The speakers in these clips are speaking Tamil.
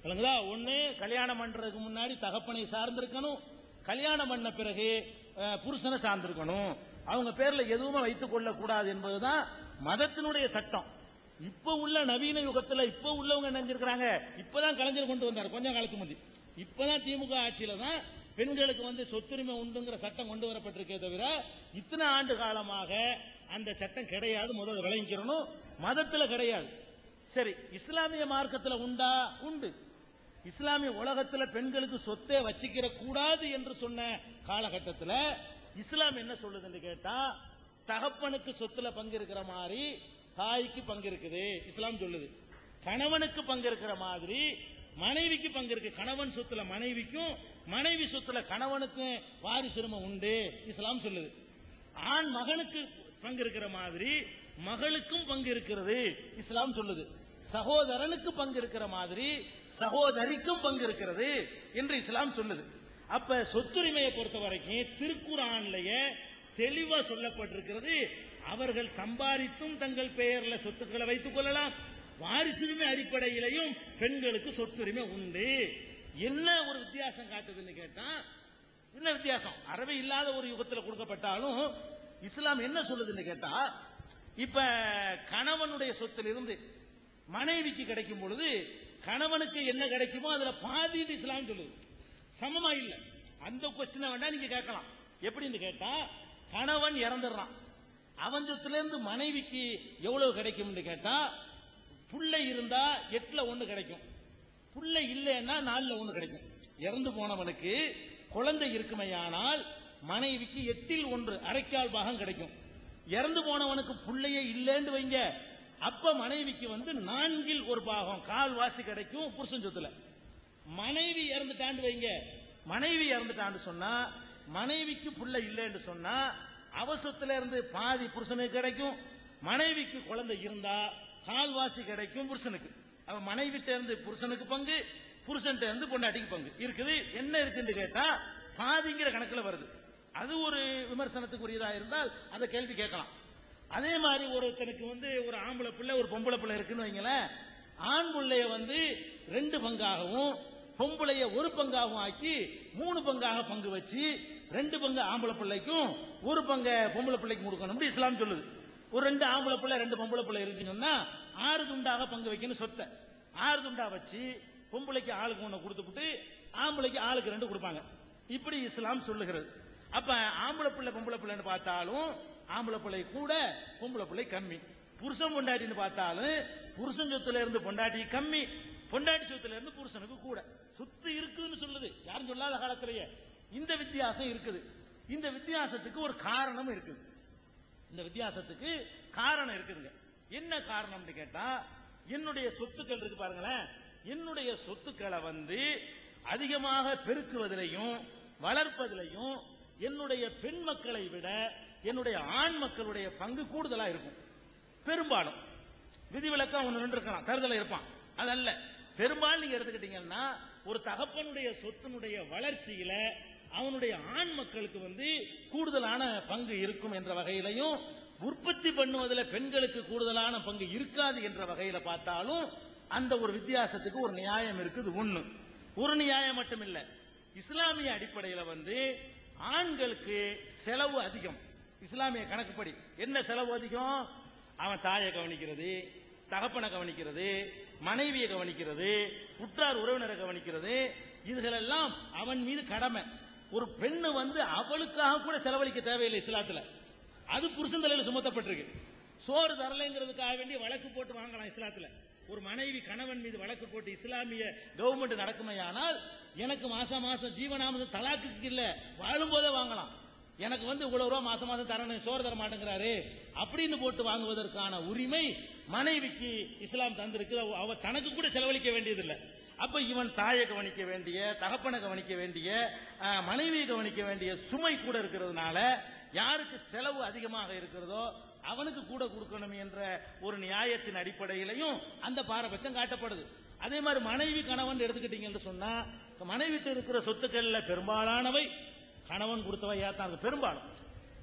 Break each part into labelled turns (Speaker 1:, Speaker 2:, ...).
Speaker 1: இல்லைங்களா? ஒண்ணு கல்யாணம் பண்றதுக்கு முன்னாடி தகப்பனை சார்ந்திருக்கணும், கல்யாணம் பண்ண பிறகு புருஷனை சார்ந்திருக்கணும். அவங்க பேர்ல எதுவுமே வைத்துக் கொள்ளக்கூடாது என்பதுதான் மதத்தினுடைய சட்டம். இப்ப உள்ள நவீன யுகத்துல இப்ப உள்ளவங்க நினைஞ்சிருக்கிறாங்க, இப்பதான் கலைஞர் கொண்டு வந்தார் கொஞ்ச காலத்துக்கு முந்தி. இப்பதான் திமுக ஆட்சியில தான் பெண்களுக்கு சொத்துரிமை உண்டுங்கிற சட்டம் கொண்டு வரப்பட்டிருக்கே தவிர இத்தனை ஆண்டு காலமாக அந்த சட்டம் கிடையாது. முதல்ல விளங்கிக்கிறணும், மதத்துல கிடையாது. சரி, இஸ்லாமிய மார்க்கத்துல உண்டா? உண்டு. இஸ்லாமிய உலகத்துல பெண்களுக்கு சொத்தே வச்சுக்கிற கூடாது என்று சொன்ன காலகட்டத்தில் இஸ்லாம் என்ன சொல்லுதுன்னு கேட்டா, தகப்பனுக்கு சொத்துல பங்கு இருக்கிற மாதிரி தாய்க்கு பங்கு இருக்குது இஸ்லாம் சொல்லுது. கணவனுக்கு பங்கு இருக்கிற மாதிரி மனைவிக்கு பங்கு இருக்கு. கணவன் சொத்துல மனைவிக்கும், மனைவி சொத்துல கணவனுக்கும் வாரிசுரிமை உண்டு இஸ்லாம் சொல்லுது. ஆண் மகனுக்கு பங்கு இருக்கிற மாதிரி மகளுக்கும் பங்கு இருக்கிறது இஸ்லாம் சொல்லுது. சகோதரனுக்கு பங்கு இருக்கிற மாதிரி சகோதரிக்கும் பங்கு இருக்கிறது என்று இஸ்லாம் சொல்லுது. அப்ப சொத்துரிமையை பொறுத்த வரைக்கும் திருக்குர்ஆன்லயே தெளிவா சொல்லப்பட்டிருக்கிறது, அவர்கள் சம்பாதித்தும் தங்கள் பெயர்ல சொத்துக்களை வைத்துக் கொள்ளலாம், வாரிசுரிமை அடிப்படையிலையும் பெண்களுக்கு சொத்துரிமை உண்டு. என்ன ஒரு வித்தியாசம் காட்டுதுன்னு கேட்டா, என்ன வித்தியாசம்? அறவே இல்லாத ஒரு யுகத்தில் கொடுக்கப்பட்டாலும் இஸ்லாம் என்ன சொல்லுதுன்னு கேட்டா, இப்ப கணவனுடைய சொத்திலிருந்து மனைவிக்கு கிடைக்கும் பொழுது கணவனுக்கு என்ன கிடைக்குமோ அதுல பாதி இஸ்லாம் சொல்லுது. சமமா இல்ல. அந்த கொஸ்டினை வேணா நீங்க கேட்கலாம். எப்படின்னு கேட்டா, கணவன் இறந்துடுறான், அவன் சொத்திலிருந்து மனைவிக்கு எவ்வளவு கிடைக்கும் கேட்டா, புள்ளை இருந்தா 8ல் 1 கிடைக்கும், புள்ளை இல்லைன்னா 4ல் 1 கிடைக்கும். இறந்து போனவனுக்கு குழந்தை இருக்குமையானால் மனைவிக்கு 8ல் 1 அரைக்கால் பாகம் கிடைக்கும். இறந்து போனவனுக்கு புள்ளையே இல்லைன்னு வைங்க, அப்ப மனைவிக்கு 4ல் 1 பாகம் கால்வாசி கிடைக்கும் புருஷன் சொத்துல. மனைவி இறந்துட்டாண்டு வைங்க, மனைவி இறந்துட்டான்னு சொன்னா, மனைவிக்கு புள்ளை இல்லைன்னு சொன்னா அவ சொத்துல இருந்து பாதி புருஷனுக்கு கிடைக்கும், மனைவிக்கு குழந்தை இருந்தா கால்வாசி கிடைக்கும் புருஷனுக்கு. அவ மனைவிட்ட இருந்து புருஷனுக்கு பங்கு, புருஷன்ட்ட இருந்து பொண்டாட்டிக்கு பங்கு இருக்குது. என்ன இருக்குன்னு கேட்டா பாதிங்கிற கணக்குல வருது. அது ஒரு விமர்சனத்துக்குரியதா இருந்தால் அதை கேள்வி கேட்கலாம். அதே மாதிரி ஒருத்தனுக்கு ஒரு ஆம்பளை பிள்ளை ஒரு பொம்பளை பிள்ளை இருக்குன்னு வைங்களேன், ஆண் பிள்ளைய 2 பங்காகவும் பொம்பளைய 1 பங்காகவும் ஆக்கி 3 பங்காக பங்கு வச்சு 2 பங்கு ஆம்பளை பிள்ளைக்கும் 1 பங்கு பொம்பளை பிள்ளைக்கும் கொடுக்கணும் இஸ்லாம் சொல்லுது. ஒரு 2 ஆம்பளை பிள்ளை 2 பொம்பளை பிள்ளை இருக்குன்னா 6 துண்டாக பங்கு வைக்கணும் சொத்தை. 6 துண்டா வச்சு பொம்பளைக்கு ஆளுக்கு 1 கொடுத்துட்டு ஆம்பளைக்கு ஆளுக்கு 2 கொடுப்பாங்க. இப்படி இஸ்லாம் சொல்லுகிறது. அப்ப ஆம்பளை பிள்ளை பொம்பளை பிள்ளைன்னு பார்த்தாலும் ஆம்பளை பிள்ளை கூட பொம்பளை பிள்ளை கம்மி. புருஷன் பொண்டாட்டின்னு பார்த்தாலும் புருஷன் சொத்துல இருந்து பொண்டாட்டி கம்மி, பொண்டாட்டி சொத்துல இருந்து புருஷனுக்கு கூட. சொத்து இருக்குன்னு சொல்லுது, யாரும் சொல்லாத காலத்திலேயே இந்த வித்தியாசம் இருக்குது. இந்த வித்தியாசத்துக்கு ஒரு காரணம் இருக்குது. இந்த வித்தியாசத்துக்கு காரணம் இருக்குதுங்க. என்ன காரணம்னு கேட்டா, என்னுடைய சொத்துக்கள் இருக்கு பாருங்களேன், என்னுடைய சொத்துக்களை அதிகமாக பெருக்குவதிலையும் வளர்ப்பதிலையும் என்னுடைய பெண் மக்களை விட என்னுடைய ஆண் மக்களுடைய பங்கு கூடுதலா இருக்கும். பெரும்பாலும் விதிவிலக்கா 1 இருக்கலாம், தருதல இருப்பான், அதல்ல. பெரும்பாலும் நீங்க எடுத்துக்கிட்டீங்கன்னா ஒரு தகப்பனுடைய சொத்தினுடைய வளர்ச்சியில அவனுடைய ஆண் மக்களுக்கு கூடுதலான பங்கு இருக்கும் என்ற வகையிலையும், உற்பத்தி பண்ணுவதில் பெண்களுக்கு கூடுதலான பங்கு இருக்காது என்ற வகையில பார்த்தாலும் அந்த ஒரு வித்தியாசத்துக்கு ஒரு நியாயம் இருக்குது. ஒரு நியாயம் மட்டும் இல்ல, இஸ்லாமிய அடிப்படையில் ஆண்களுக்கு செலவு அதிகம். இஸ்லாமிய கணக்குப்படி என்ன செலவு அதிகம்? அவன் தாயை கவனிக்கிறது, தகப்பனை கவனிக்கிறது, மனைவியை கவனிக்கிறது, உற்றார் உறவினரை கவனிக்கிறது, இதுகளெல்லாம் அவன் மீது கடமை. ஒரு பெண்ணு அவளுக்காக கூட செலவழிக்க தேவையில்லை இஸ்லாத்துல, அது புருஷன் தலையில சுமத்தப்பட்டிருக்கு. சோறு தரலைங்கிறதுக்காக வேண்டிய வழக்கு போட்டு வாங்கலாம் இஸ்லாத்துல. ஒரு மனைவி கணவன் மீது வழக்கு போட்டு இஸ்லாமிய கவர்மெண்ட் நடக்குமையானால், எனக்கு மாசம் மாசம் ஜீவனாமது தலாக்கு இல்ல, வாழும் போதே வாங்கலாம், எனக்கு இவ்வளவு ரூபா மாசம் மாசம் தரணும், சோறு தர மாட்டேங்கிறாரு அப்படின்னு போட்டு வாங்குவதற்கான உரிமை மனைவிக்கு இஸ்லாம் தந்திருக்கு. அவ தனக்கு கூட செலவழிக்க வேண்டியதில்லை. அப்ப இவன் தாயை கவனிக்க வேண்டிய, தகப்பனை கவனிக்க வேண்டிய, மனைவியை கவனிக்க வேண்டிய சுமை கூட இருக்கிறதுனால யாருக்கு செலவு அதிகமாக இருக்கிறதோ அவனுக்கு கூட கொடுக்கணும் என்ற ஒரு நியாயத்தின் அடிப்படையிலையும் அந்த பாரபட்சம் காட்டப்படுது. அதே மாதிரி மனைவி கணவன் எடுத்துக்கிட்டீங்கன்னு சொன்னா, மனைவிட்டு இருக்கிற சொத்துக்கள்ல பெரும்பாலானவை கணவன் கொடுத்தவையா தான்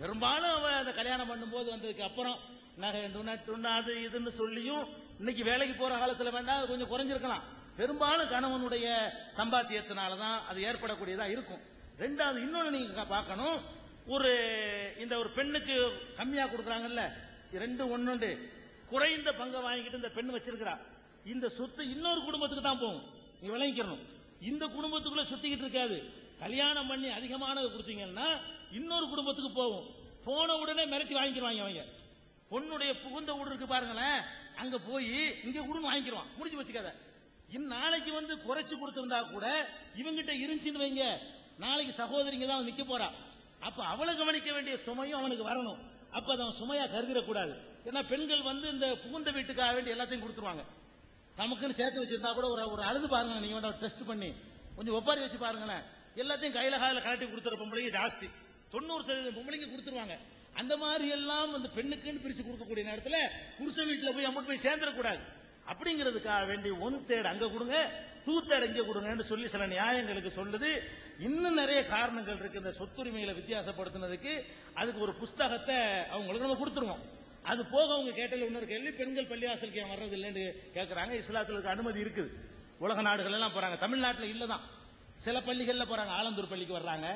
Speaker 1: பெரும்பாலும் அவ அந்த கல்யாணம் பண்ணும்போது வந்ததுக்கு அப்புறம் நகை துண்ணாது இதுன்னு சொல்லியும் இன்னைக்கு வேலைக்கு போற காலத்துல வேண்டாம் கொஞ்சம் குறைஞ்சிருக்கலாம். பெரும்பாலும் கணவனுடைய சம்பாத்தியத்தினாலதான் அது ஏற்படக்கூடியதா இருக்கும். ரெண்டாவது இன்னொன்னு நீங்க பார்க்கணும், இந்த ஒரு பெண்ணுக்கு கம்மியா கொடுக்குறாங்கல்ல, ரெண்டு ஒன்னு குறைந்த பங்கை வாங்கிட்டு இந்த பெண் வச்சிருக்கிறா, இந்த சொத்து இன்னொரு குடும்பத்துக்கு தான் போகும். நீ விளங்கிக்கணும், இந்த குடும்பத்துக்குள்ள சுத்திக்கிட்டு இருக்காது. கல்யாணம் பண்ணி அதிகமானது கொடுத்தீங்கன்னா இன்னொரு குடும்பத்துக்கு போகும். போன உடனே மிரட்டி வாங்கிடுவாங்க அவங்க. பொண்ணுடைய புகுந்த வீடு இருக்கு பாருங்களேன், அங்க போய் இங்க கூட வாங்கிடுவான், முடிஞ்சு வச்சுக்காத. நாளைக்கு வந்து குறைச்சு கொடுத்திருந்தா கூட இவங்கிட்ட இருந்துச்சுன்னு வைங்க, நாளைக்கு சகோதரிங்க தான் நிக்க போறா. அப்ப அவளை கவனிக்க வேண்டிய சுமையும் அவனுக்கு வரணும். அப்ப அவன் சுமையா கருதிடக்கூடாது. ஏன்னா பெண்கள் வந்து இந்த புகுந்த வீட்டுக்காக வேண்டி எல்லாத்தையும் கொடுத்துருவாங்க. நமக்குன்னு சேர்த்து வச்சிருந்தா கூட ஒரு அழுது பாருங்க, நீங்க டெஸ்ட் பண்ணி கொஞ்சம் ஒப்பாரி வச்சு பாருங்களேன், எல்லாத்தையும் கையில கால கலட்டி கொடுத்துற பொம்பளைங்க ஜாஸ்தி, 90% பொம்பளைங்க கொடுத்துருவாங்க. அந்த மாதிரி எல்லாம் வந்து பெண்ணுக்குன்னு பிரிச்சு கொடுக்கக்கூடிய நேரத்தில் புருஷ வீட்டுல போய் அம்மட்டு போய் சேர்ந்துடக்கூடாது. அப்படிங்கிறதுக்காக வேண்டி 1/3 அங்க கொடுங்க, 2/3 இங்க கொடுங்கன்னு சொல்லி சில நியாயங்களுக்கு சொல்லுது. இன்னும் நிறைய காரணங்கள் இருக்கு இந்த சொத்துரிமைகளை வித்தியாசப்படுத்தினதுக்கு. அதுக்கு ஒரு புஸ்தகத்தை அவங்களுக்கு நம்ம கொடுத்துருவோம். அது போக அவங்க கேட்டல இன்னொரு கேள்வி, பெண்கள் பள்ளிவாசலுக்கு ஏன் வர்றது இல்லைன்னு கேட்கறாங்க. இஸ்லாத்துல அனுமதி இருக்குது, உலக நாடுகள் எல்லாம் போறாங்க, தமிழ்நாட்டில் இல்லதான். சில பள்ளிகள்ல போறாங்க, ஆலந்தூர் பள்ளிக்கு வர்றாங்க,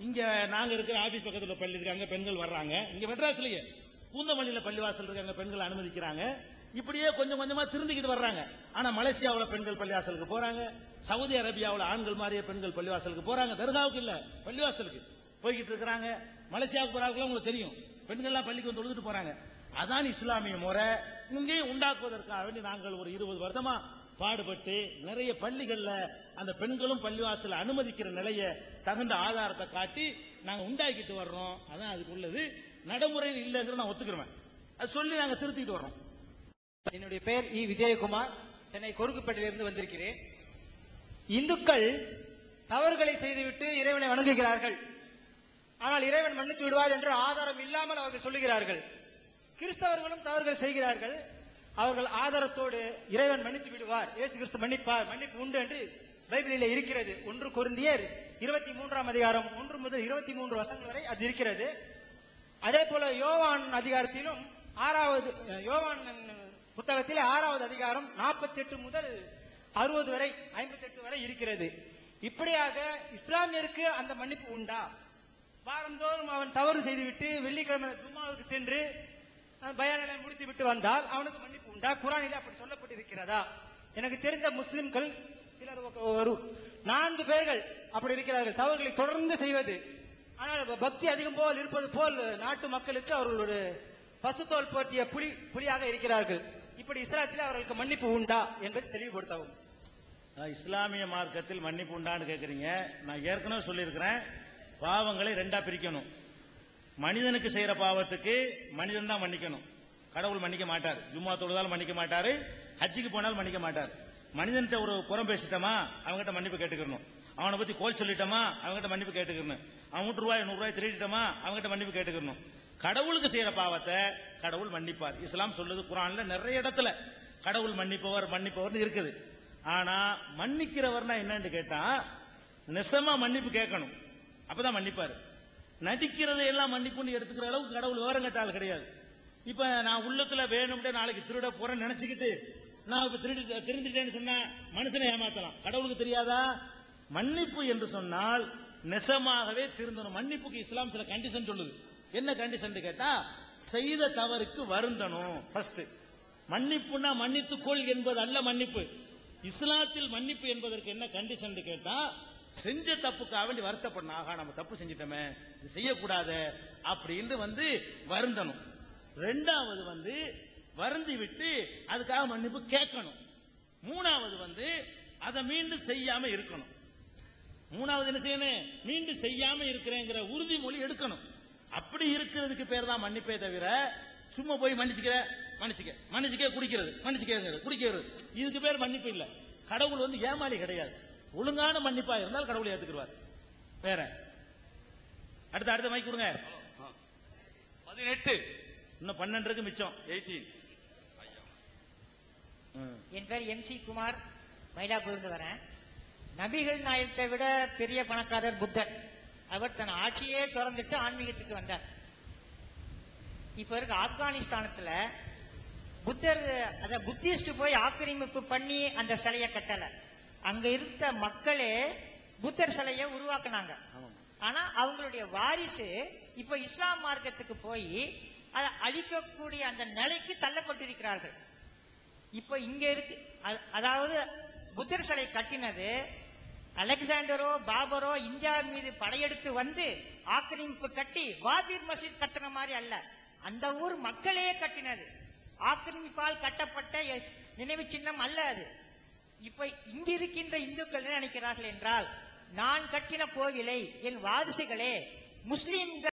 Speaker 1: இங்க நாங்க இருக்கிற ஆபீஸ் பக்கத்துல பள்ளி இருக்காங்க, பெண்கள் வர்றாங்க. இங்க மெட்ராஸ்லயே பூந்தமல்லியில பள்ளிவாசல் இருக்காங்க, பெண்கள் அனுமதிக்கிறாங்க. இப்படியே கொஞ்சம் கொஞ்சமா திருந்திக்கிட்டு வர்றாங்க. ஆனா மலேசியாவில் பெண்கள் பள்ளிவாசலுக்கு போறாங்க, சவுதி அரேபியாவில் ஆண்கள் மாதிரியே பெண்கள் பள்ளிவாசலுக்கு போறாங்க. தர்காவுக்கு இல்ல, பள்ளிவாசலுக்கு போய்கிட்டு இருக்கிறாங்க. மலேசியாவுக்கு போறாங்க, உங்களுக்கு தெரியும், பெண்கள்லாம் பள்ளிக்கு வந்து தொழுதுட்டு போறாங்க. அதான் இஸ்லாமிய முறை. இங்கேயும் உண்டாக்குவதற்காக வேண்டி நாங்கள் ஒரு 20 வருஷமா பாடுபட்டு நிறைய பள்ளிகள்ல அந்த பெண்களும் பள்ளிவாசல் அனுமதிக்கிற நிலையை தகுந்த ஆதாரத்தை காட்டி நாங்க உண்டாக்கிட்டு வர்றோம். அதான் அதுக்கு உள்ளது. நடைமுறையில் இல்லைங்கிறத நான் ஒத்துக்கிறேன், அது சொல்லி நாங்க திருத்திட்டு வர்றோம்.
Speaker 2: என்னுடைய பெயர் இ. விஜயகுமார், சென்னை கொருக்குப்பேட்டையிலிருந்து வந்திருக்கிறேன். இந்துக்கள் தவறுகளை செய்துவிட்டு இறைவனை வணங்குகிறார்கள், ஆனால் இறைவன் மன்னித்து விடுவார் என்று ஆதாரம் இல்லாமல் அவர்கள் சொல்லுகிறார்கள். கிறிஸ்தவர்களும் தவறுகள் செய்கிறார்கள், அவர்கள் ஆதாரத்தோடு இறைவன் மன்னித்து விடுவார், இயேசு கிறிஸ்து மன்னிப்பார், மன்னிப்பு உண்டு என்று பைபிளிலே இருக்கிறது. 1 கொரிந்தியர் 23ஆம் அதிகாரம் 1 முதல் 23 வசனங்கள் வரை அது இருக்கிறது. அதே போல யோவான் அதிகாரத்திலும் யோவான் புத்தகத்திலே 6வது அதிகாரம் 48 முதல் 60 வரை 58 வரை இருக்கிறது. இப்படியாக இஸ்லாமியருக்கு அந்த மன்னிப்பு உண்டா? வாரந்தோறும் அவன் தவறு செய்துவிட்டு வெள்ளிக்கிழமை ஜும்மாவுக்கு சென்று பயானை முடித்து விட்டு வந்தால் அவனுக்கு மன்னிப்பு உண்டா? குர்ஆனிலே அப்படி சொல்லப்பட்டிருக்கிறதா? எனக்கு தெரிந்த முஸ்லிம்கள் சிலர் ஒரு 4 பேர்கள் அப்படி இருக்கிறார்கள், தவறுகளை தொடர்ந்து செய்வது, ஆனால் பக்தி அதிகம் போல் இருப்பது போல் நாட்டு மக்களுக்கு அவர்களுடைய பசுத்தோல் போர்த்திய புலியாக இருக்கிறார்கள். இப்படி இஸ்லாத்தில் அவர்களுக்கு மன்னிப்பு உண்டா என்பதை தெளிவுபடுத்தவும்.
Speaker 1: இஸ்லாமிய மார்க்கத்தில் மன்னிப்பு உண்டான்னு கேட்கறீங்க. நான் ஏற்கனவே சொல்லியிருக்கிறேன், பாவங்களை 2ஆ பிரிக்கணும். மனிதனுக்கு செய்யற பாவத்துக்கு மனிதன் தான் மன்னிக்கணும், கடவுள் மன்னிக்க மாட்டார். ஜும்மா தொழுதாலும் மன்னிக்க மாட்டாரு, ஹஜ்ஜுக்கு போனாலும் மன்னிக்க மாட்டார். மனிதன்கிட்ட ஒரு புறம் பேசிட்டோமா அவங்ககிட்ட மன்னிப்பு கேட்டுக்கணும், அவனை பத்தி கோல் சொல்லிட்டோமா அவங்ககிட்ட மன்னிப்பு கேட்டுக்கணும், அவன் ரூபாய் 100 ரூபாய் திருடிட்டோமா அவங்ககிட்ட மன்னிப்பு கேட்டுக்கணும். கடவுளுக்கு செய்யற பாவத்தை கடவுள் மன்னிப்பார். இஸ்லாம் சொல்லுது, குர்ஆன்ல நிறைய இடத்துல கடவுள் மன்னிப்பவர் இருக்குது. ஆனா மன்னிக்கிறவர்னா என்னன்னு கேட்டா நெசமா மன்னிப்பு கேட்கணும், அப்பதான் மன்னிப்பாரு. நடிக்கிறதை எல்லாம் மன்னிப்புன்னு எடுத்துக்கிற அளவுக்கு கடவுள் விவரம் கட்டால் கிடையாது. இப்ப நான் உள்ளத்துல வேணும்ட்டு நாளைக்கு திருட போறேன்னு நினைச்சுக்கிட்டு நான் இப்ப திருந்திட்டேன்னு சொன்னா மனுஷனை ஏமாத்தலாம், கடவுளுக்கு தெரியாதா? மன்னிப்பு என்று சொன்னால் நெசமாகவே திருந்தணும். மன்னிப்புக்கு இஸ்லாம் சில கண்டிஷன் சொல்லுது. என்ன கண்டிஷன் கேட்டா, செய்த தவறுக்கு வருந்தணும். ஃபர்ஸ்ட் மன்னிப்புனா மன்னித்துக்கொள் என்பது அல்ல மன்னிப்பு. இஸ்லாத்தில் மன்னிப்பு என்பதற்கு என்ன கண்டிஷன் கேட்டா, செஞ்ச தப்புக்காக வேண்டி வருத்தப்படணும். ஆகா நம்ம தப்பு செஞ்சிட்டோமே, இது செய்யக்கூடாது அப்படின்னு வருந்தணும். 2வது வருந்தி விட்டு அதுக்காக மன்னிப்பு கேட்கணும். 3வது அதை மீண்டும் செய்யாம இருக்கணும். 3வது என்ன செய்யணும்? மீண்டும் செய்யாம இருக்கிறேங்கிற உறுதிமொழி எடுக்கணும். அப்படி இருக்கிறதுக்கு பேர் தான் மன்னிப்பே தவிர சும்மா போய் மன்னிச்சுக்க குடிக்கிறது, குடிக்கிறது, இதுக்கு பேர் மன்னிப்பு இல்ல. கடவுள் ஏமாளி கிடையாது. ஒழுங்கான மன்னிப்பா இருந்தால் கடவுளை ஏத்துக்குவார். வேற அடுத்த மைக் கொடுங்க.
Speaker 3: 18
Speaker 1: இன்னும் 12 மிச்சம்
Speaker 3: 18.
Speaker 4: என் பேர் MC குமார், மயிலாப்பூர்ந்து வரேன். நபிகள் நாயகத்தை விட பெரிய பணக்காரர் புத்தர். அவர் தன் ஆட்சியே திறந்துட்டு ஆன்மீகத்துக்கு வந்தார். இப்ப இருக்க ஆப்கானிஸ்தானத்துல புத்தர் அத புத்திஸ்ட் போய் ஆக்கிரமிப்பு பண்ணி அந்த சிலையை கட்டல. அங்க இருந்த மக்களே புத்தர் சிலையை உருவாக்குனாங்க. ஆனா அவங்களுடைய வாரிசு இப்ப இஸ்லாம் மார்க்கத்துக்கு போய் அதை அழிக்கக்கூடிய அந்த நிலைக்கு தள்ளப்பட்டிருக்கிறார்கள். இப்ப இங்க இருக்கு, அதாவது புத்தர் சிலை கட்டினது அலெக்சாண்டரோ பாபரோ இந்தியா மீது படையெடுத்து வந்து ஆக்கிரமிப்பு கட்டி பாபர் மசீத் கட்டின மாதிரி அல்ல, அந்த ஊர் மக்களே கட்டினது. ஆக்கிரமிப்பால் கட்டப்பட்ட நினைவு சின்னம் அல்ல அது. இப்ப இங்க இருக்கின்ற இந்துக்கள் என்ன நினைக்கிறார்கள் என்றால், நான் கட்டின கோவிலை என் வாரிசுகளே முஸ்லிம்கள்